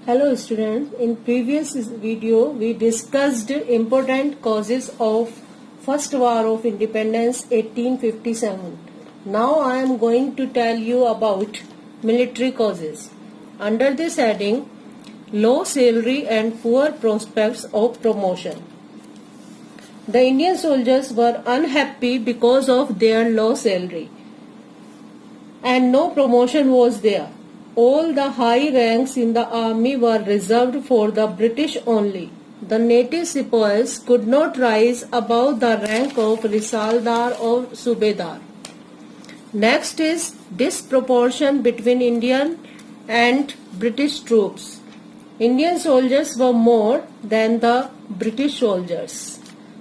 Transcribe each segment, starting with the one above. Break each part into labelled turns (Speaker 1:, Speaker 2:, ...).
Speaker 1: Hello students, in previous video we discussed important causes of First War of Independence 1857. Now I am going to tell you about military causes. Under this heading, low salary and poor prospects of promotion. The Indian soldiers were unhappy because of their low salary and no promotion was there. All the high ranks in the army were reserved for the British only. The native sepoys could not rise above the rank of Risaldar or Subedar. Next is disproportion between Indian and British troops. Indian soldiers were more than the British soldiers.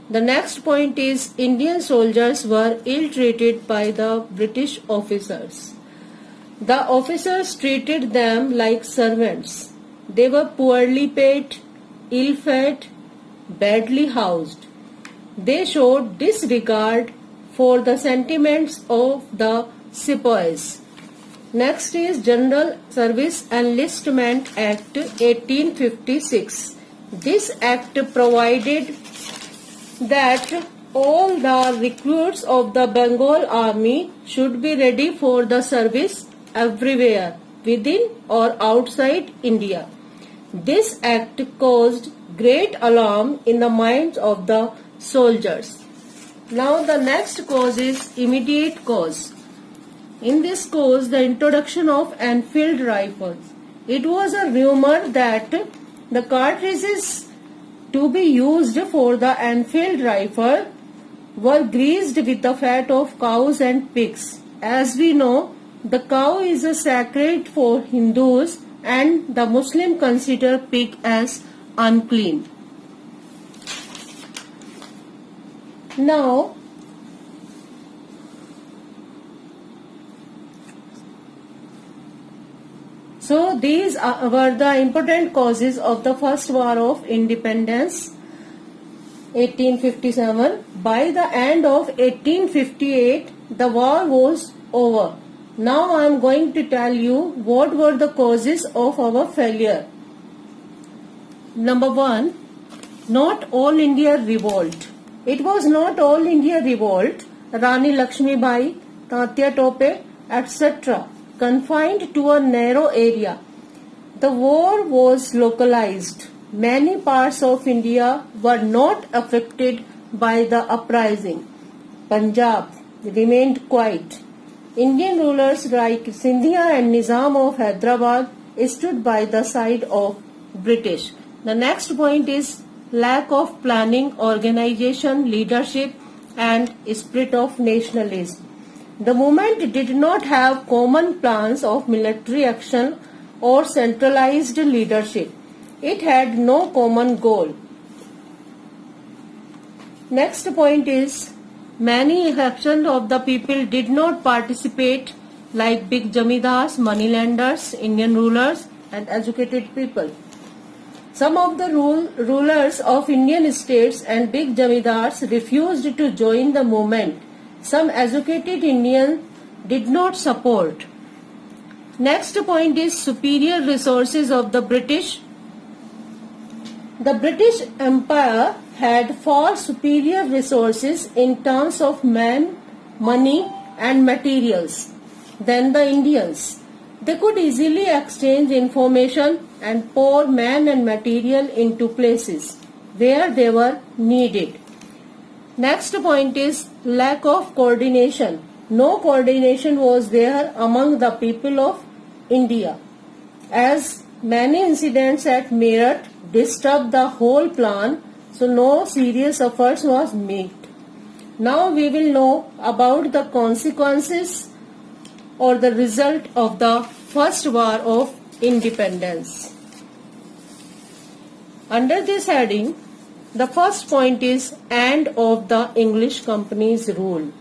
Speaker 1: The next point is Indian soldiers were ill-treated by the British officers. The officers treated them like servants. They were poorly paid, ill-fed, badly housed. They showed disregard for the sentiments of the sepoys. Next is General Service Enlistment Act 1856. This act provided that all the recruits of the Bengal army should be ready for the service everywhere, within or outside India. This act caused great alarm in the minds of the soldiers. Now the next cause is immediate cause. In this cause, the introduction of Enfield rifles. It was a rumor that the cartridges to be used for the Enfield rifle were greased with the fat of cows and pigs. As we know, the cow is a sacred for Hindus and the Muslim consider pig as unclean. Now, so these were the important causes of the First War of Independence 1857. By the end of 1858, the war was over. Now I am going to tell you what were the causes of our failure. Number 1, not all India revolt. It was not all India revolt. Rani Lakshmi Bai, Tatya Tope, etc. confined to a narrow area. The war was localized. Many parts of India were not affected by the uprising. Punjab remained quiet. Indian rulers like Sindhia and Nizam of Hyderabad stood by the side of British. The next point is lack of planning, organization, leadership and spirit of nationalism. The movement did not have common plans of military action or centralized leadership. It had no common goal. Next point is many sections of the people did not participate like big jamidars, moneylenders, Indian rulers and educated people. Some of the rulers of Indian states and big jamidars refused to join the movement. Some educated Indians did not support. Next point is superior resources of the British. The British Empire had far superior resources in terms of men, money and materials than the Indians. They could easily exchange information and pour men and material into places where they were needed. Next point is lack of coordination. No coordination was there among the people of India, as many incidents at Meerut disturbed the whole plan, so no serious efforts was made. Now we will know about the consequences or the result of the First War of Independence. Under this heading, the first point is end of the English Company's rule.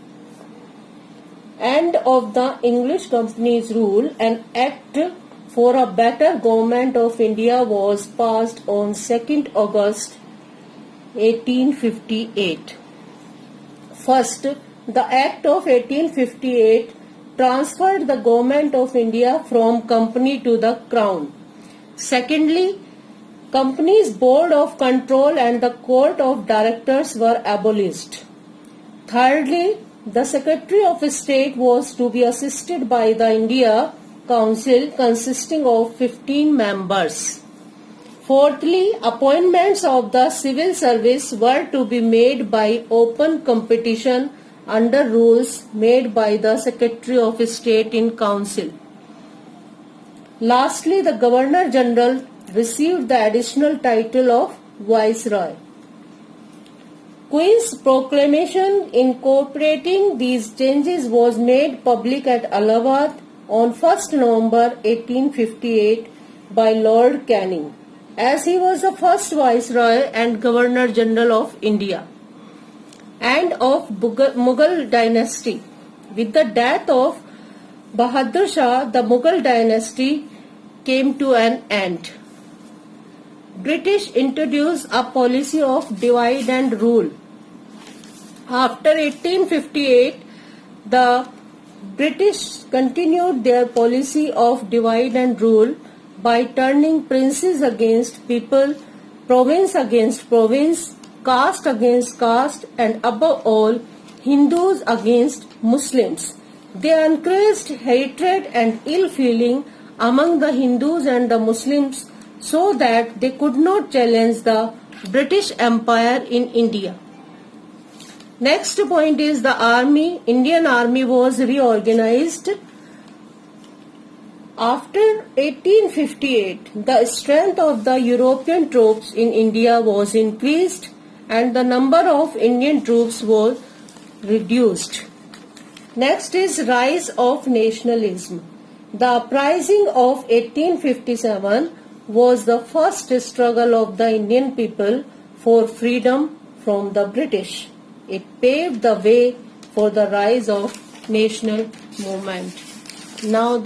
Speaker 1: End of the English Company's rule, an act for a better government of India was passed on 2nd August 1858. First, the Act of 1858 transferred the government of India from company to the crown. Secondly, company's board of control and the court of directors were abolished. Thirdly, the Secretary of State was to be assisted by the India Council consisting of 15 members. Fourthly, appointments of the civil service were to be made by open competition under rules made by the Secretary of State in Council. Lastly, the Governor General received the additional title of Viceroy. Queen's proclamation incorporating these changes was made public at Allahabad on 1st November 1858 by Lord Canning, as he was the first Viceroy and Governor General of India and of Mughal dynasty. With the death of Bahadur Shah, the Mughal dynasty came to an end. British introduced a policy of divide and rule. After 1858, the British continued their policy of divide and rule by turning princes against people, province against province, caste against caste, and above all, Hindus against Muslims. They encouraged hatred and ill feeling among the Hindus and the Muslims so that they could not challenge the British Empire in India. Next point is the army. Indian army was reorganized. After 1858, the strength of the European troops in India was increased and the number of Indian troops was reduced. Next is rise of nationalism. The uprising of 1857 was the first struggle of the Indian people for freedom from the British. It paved the way for the rise of national movement. Now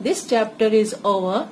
Speaker 1: this chapter is over.